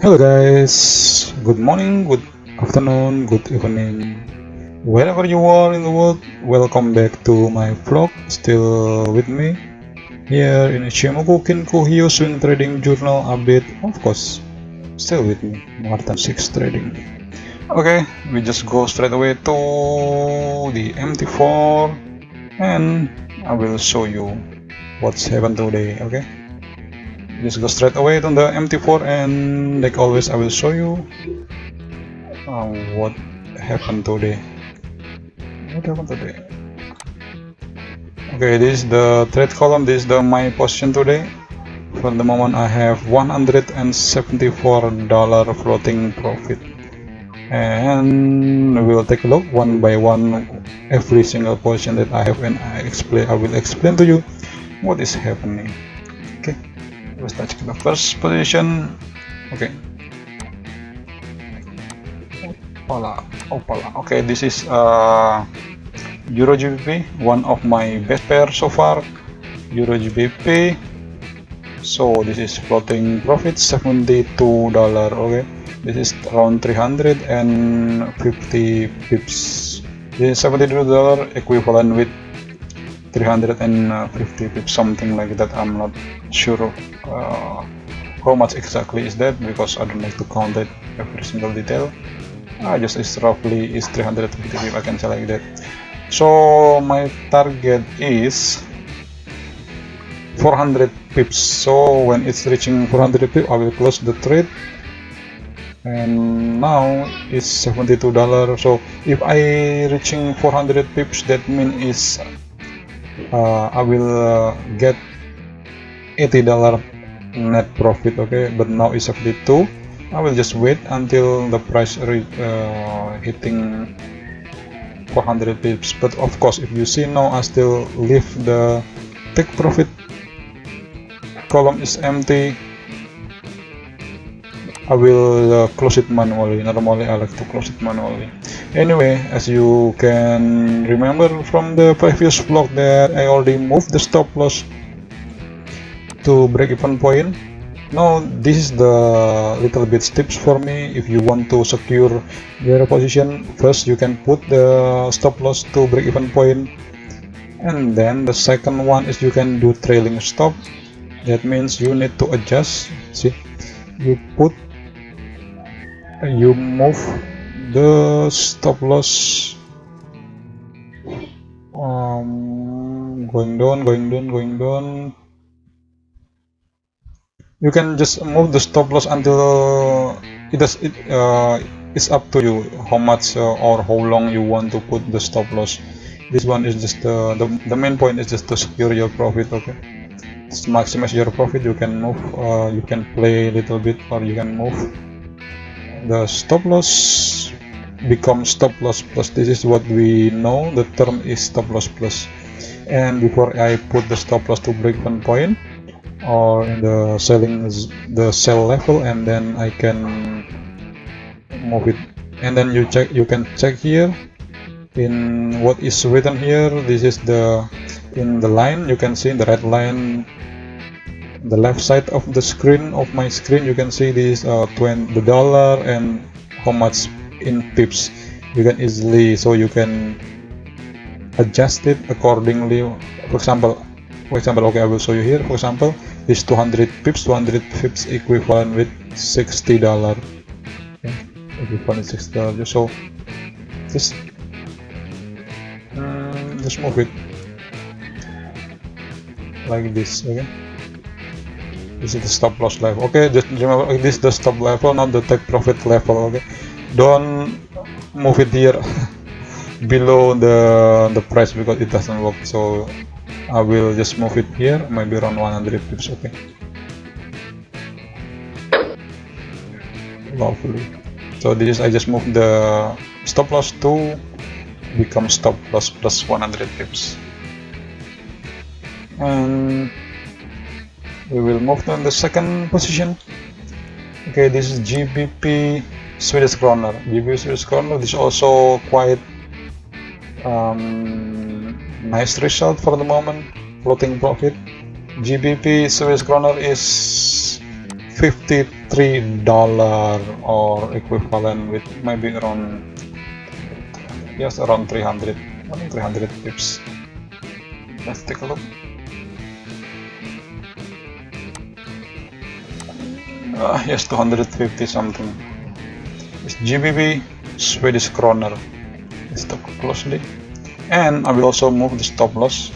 Hello guys, good morning, good afternoon, good evening, wherever you are in the world. Welcome back to my vlog. Still with me here in Ichimoku Kinko swing trading journal update. Of course, still with me, Martin 6 trading. Okay, we just go straight away to the MT4 and I will show you what's happened today. Okay, just go straight away to the MT4 and like always I will show you what happened today. Okay, this is the trade column. This is the my position today. For the moment I have $174 floating profit, and we'll take a look one by one every single position that I have, and I will explain to you what is happening. Okay, let's touch the first position. Okay, opala. Okay, this is Euro GBP, one of my best pairs so far. Euro GBP. So this is floating profit $72. Okay, this is around 350 pips. This is $72 equivalent with 350 pips, something like that. I'm not sure how much exactly is that because I don't like to count that every single detail. Just is roughly is 350 pips. I can say like that. So my target is 400 pips. So when it's reaching 400 pips, I will close the trade. And now it's $72. So if I reaching 400 pips, that means is I will get $80 net profit. Okay, but now it's 72. I will just wait until the price hitting 400 pips. But of course, if you see now, I still leave the take profit column is empty. I will close it manually. Normally I like to close it manually. Anyway, as you can remember from the previous vlog that I already moved the stop loss to break-even point. Now this is the little bit tips for me. If you want to secure your position, first you can put the stop loss to break-even point, and then the second one is you can do trailing stop. That means you need to adjust. See, you move the stop loss going down. You can just move the stop loss until it's up to you how much or how long you want to put the stop loss. This one is just the main point is just to secure your profit. Okay, to maximize your profit, you can move, you can play a little bit, or you can move the stop loss become stop loss plus. This is what we know, the term is stop loss plus. And before I put the stop loss to break-even point or in the sell level, and then I can move it, and then you can check here in what is written here. This is in the line, you can see the red line, the left side of the screen of my screen. You can see this the dollar and how much in pips. You can easily, so you can adjust it accordingly. For example, okay, I will show you here. For example, this 200 pips equivalent with $60. Okay, equivalent $60. So just move it like this. Okay, this is the stop loss level. Okay, just remember this is the stop level, not the take profit level. Okay, don't move it here below the price because it doesn't work. So I will just move it here, maybe around 100 pips. Okay, lovely. So this is, I just moved the stop loss to become stop loss plus 100 pips, and we will move to the second position. Okay, this is GBP Swedish kroner. GBP Swedish kroner. This is also quite nice result for the moment. Floating profit. GBP Swedish kroner is $53 or equivalent with maybe around, yes, around 300 pips. Let's take a look. Yes, 250 something. It's GBP, Swedish kroner. Let's look closely. And I will also move the stop loss.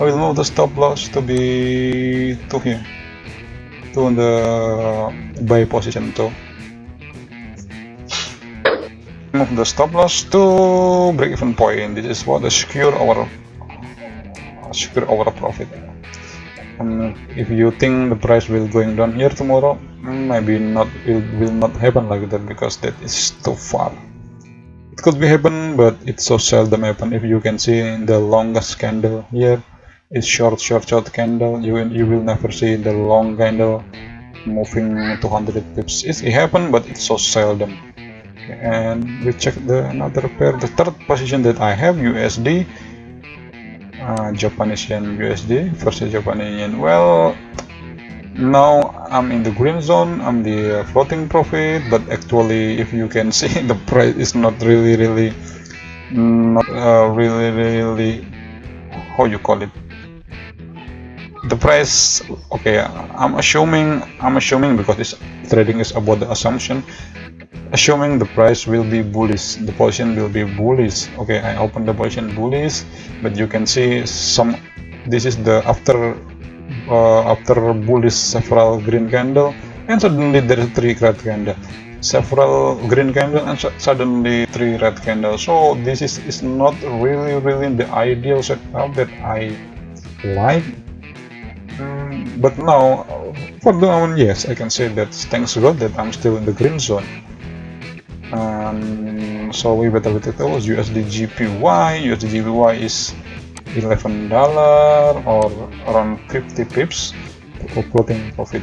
I will move the stop loss to be to here, to the buy position too. Move the stop loss to break-even point. This is what secure our profit. If you think the price will going down here tomorrow, maybe not, will not happen like that, because that is too far. It could be happen, but it's so seldom happen. If you can see in the longest candle here, it's short candle. You will never see the long candle moving 200 pips. It happen, but it's so seldom. And we check another pair. The third position that I have, USD. Japanese yen USD versus Japanese yen. Well, now I'm in the green zone. I'm the floating profit, but actually, if you can see, the price is not really how you call it. The price, okay, I'm assuming because this trading is about the assumption. Assuming the price will be bullish, the position will be bullish. Okay, I open the position bullish, but you can see this is the after bullish several green candle, and suddenly there is 3 red candle, several green candle, and suddenly 3 red candle. So this is not really the ideal setup that I like. But now for the moment, yes, I can say that thanks God that I'm still in the green zone. So we better take those. USD GPY is $11 or around 50 pips for floating profit.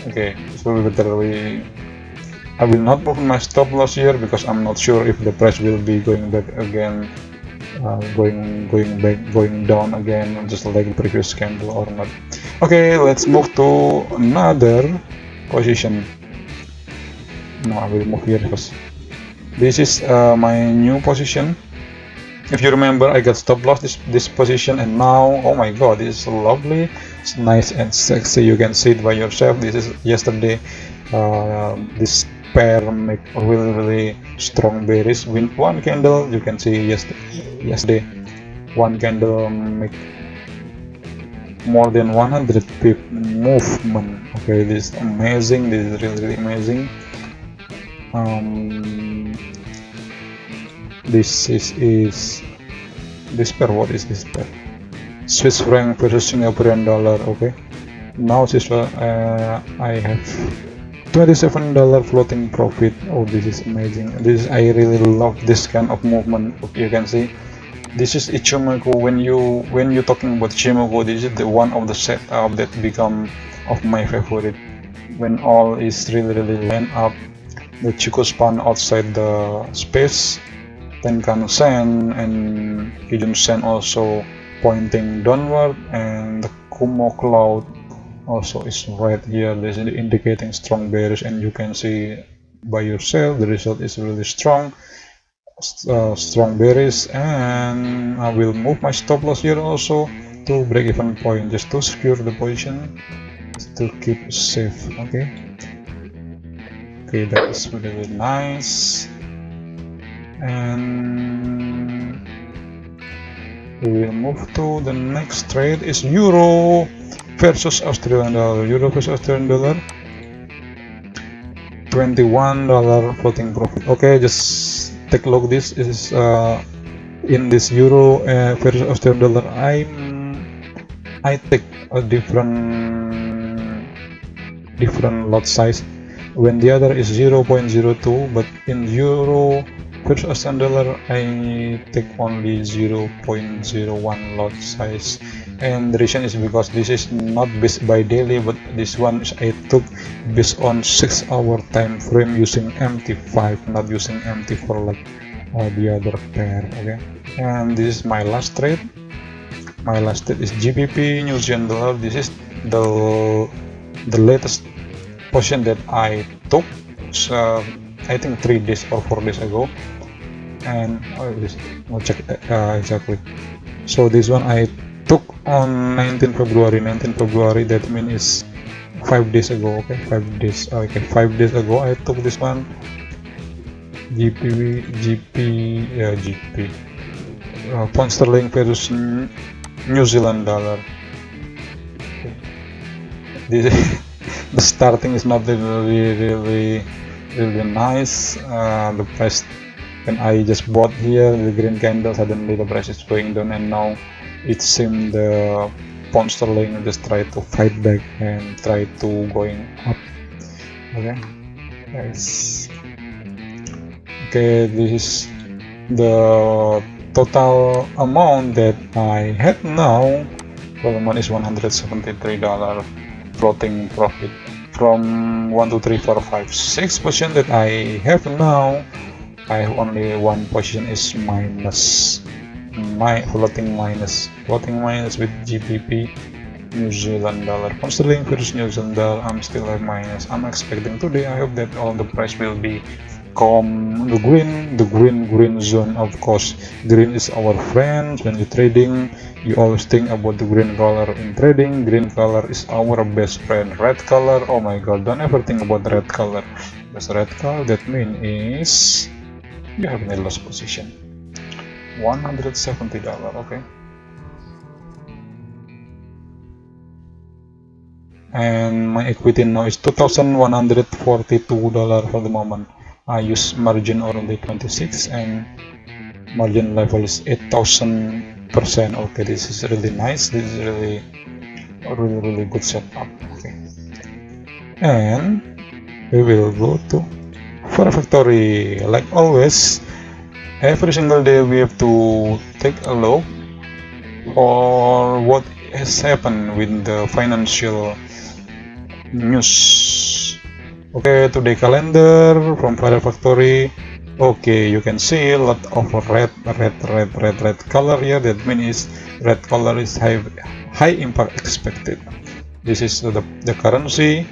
Okay, so we better I will not move my stop loss here, because I'm not sure if the price will be going back again, going down again, just like the previous candle or not. Okay, let's move to another position. No, I will move here first. This is my new position. If you remember, I got stop loss this position, and now, oh my god, this is so lovely. It's nice and sexy. You can see it by yourself. This is yesterday. This pair make really strong bearish with one candle. You can see yesterday one candle make more than 100 pip movement. Okay, this is amazing. This is really amazing. This pair, what is this pair? Swiss franc versus Singaporean dollar. Okay, now I have $27 floating profit. Oh, this is amazing. I really love this kind of movement. You can see this is Ichimoku. When you talking about Ichimoku, this is the one of the setup that become of my favorite. When all is really line up, the Chico span outside the space, Tenkan-sen and Kijun-sen also pointing downward, and the Kumo cloud also is right here. This is indicating strong bearish, and you can see by yourself the result is really strong bearish. And I will move my stop loss here also to break even point, just to secure the position, just to keep safe. Okay, that is really nice. And we will move to the next trade. Is Euro versus Australian dollar. Euro versus Australian dollar. $21 floating profit. Okay, just take a look. This is in this Euro versus Australian dollar. I take a different lot size. When the other is 0.02, but in Euro versus Australian dollar, I take only 0.01 lot size. And the reason is because this is not based by daily, but this one I took based on 6-hour time frame using MT5, not using MT4 like the other pair. Okay, and this is my last trade. My last trade is GBP New Zealand dollar. This is the latest position that I took, I think 3 days or 4 days ago, and I'll check exactly. So this one I took on 19 February. 19 February, that means is 5 days ago. Okay, 5 days. Okay, 5 days ago I took this one. GP pound sterling versus New Zealand dollar. Okay. This the starting is not really nice. The price, when I just bought here the green candle, suddenly the price is going down, and now it seems the pound sterling just try to fight back and try to going up. Okay, yes. Okay, this is the total amount that I had now. Well, amount is $173 floating profit from 1 2 3 4 5 6 position that I have now. I have only one position is minus, my floating minus with GBP New Zealand dollar. Pound sterling versus New Zealand dollar, I'm still at minus. I'm expecting today, I hope that all the price will be come the green zone. Of course, green is our friend. When you're trading, you always think about the green color. In trading, green color is our best friend. Red color, oh my god, don't ever think about red color, because red color, that means is you have a lost position. $170. Okay, and my equity now is $2,142 for the moment. I use margin only 26 and margin level is 8,000%. Okay, this is really nice. This is really good setup. Okay, and we will go to Forex Factory. Like always, every single day we have to take a look or what has happened with the financial news. Okay, today calendar from Forex Factory. Okay, you can see a lot of red color here. That means red color is high impact expected. This is the currency.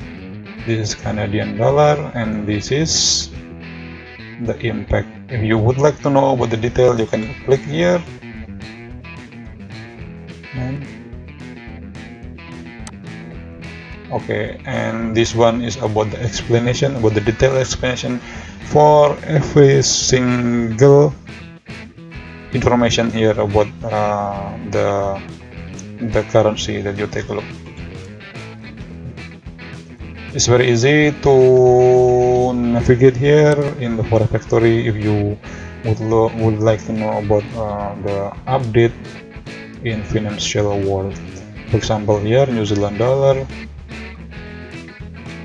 This is Canadian dollar, and this is the impact. If you would like to know about the detail, you can click here. Okay, and this one is about the explanation, about the detailed explanation for every single information here about the currency that you take a look. It's very easy to navigate here in the Forex Factory if you would like to know about the update in financial world. For example, here New Zealand dollar.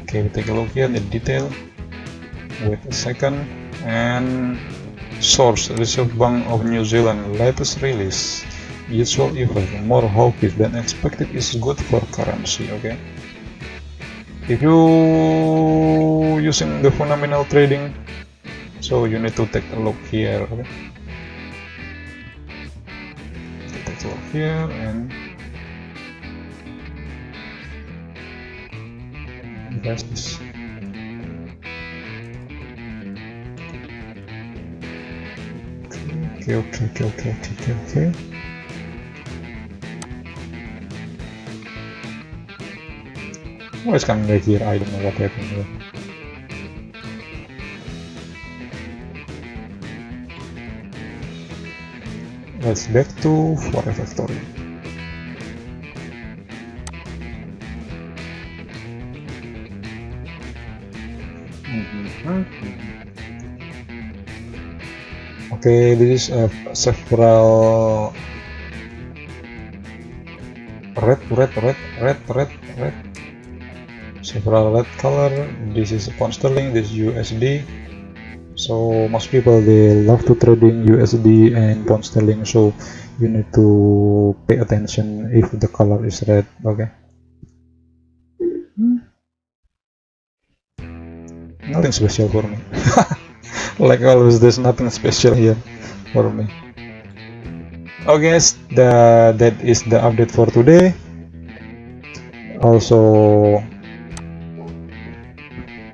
Okay, we take a look here, the detail. Wait a second. And source, Reserve Bank of New Zealand latest release. Usual effect, more hawkish than expected is good for currency. Okay, if you using the fundamental trading, so you need to take a look here. Okay, take a look here and invest this. Okay. Oh, it's coming right here. I don't know what happened here. Let's back to Forex Factory. Okay, this is several red, several red color. This is pound sterling, this is USD. So most people, they love to trading USD and pound sterling, so you need to pay attention if the color is red. Okay, nothing special for me. Like always, there's nothing special here for me. Okay guys, that is the update for today. Also,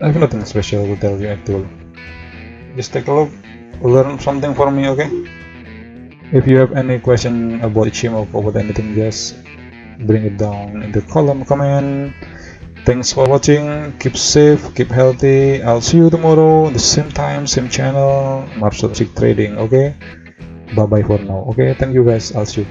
I have nothing special to tell you actually. Just take a look, learn something for me, okay? If you have any question about Ichimoku or about anything, just bring it down in the column comment. Thanks for watching, keep safe, keep healthy. I'll see you tomorrow, the same time, same channel, Martial Trading, okay? Bye bye for now, okay? Thank you guys, I'll see you.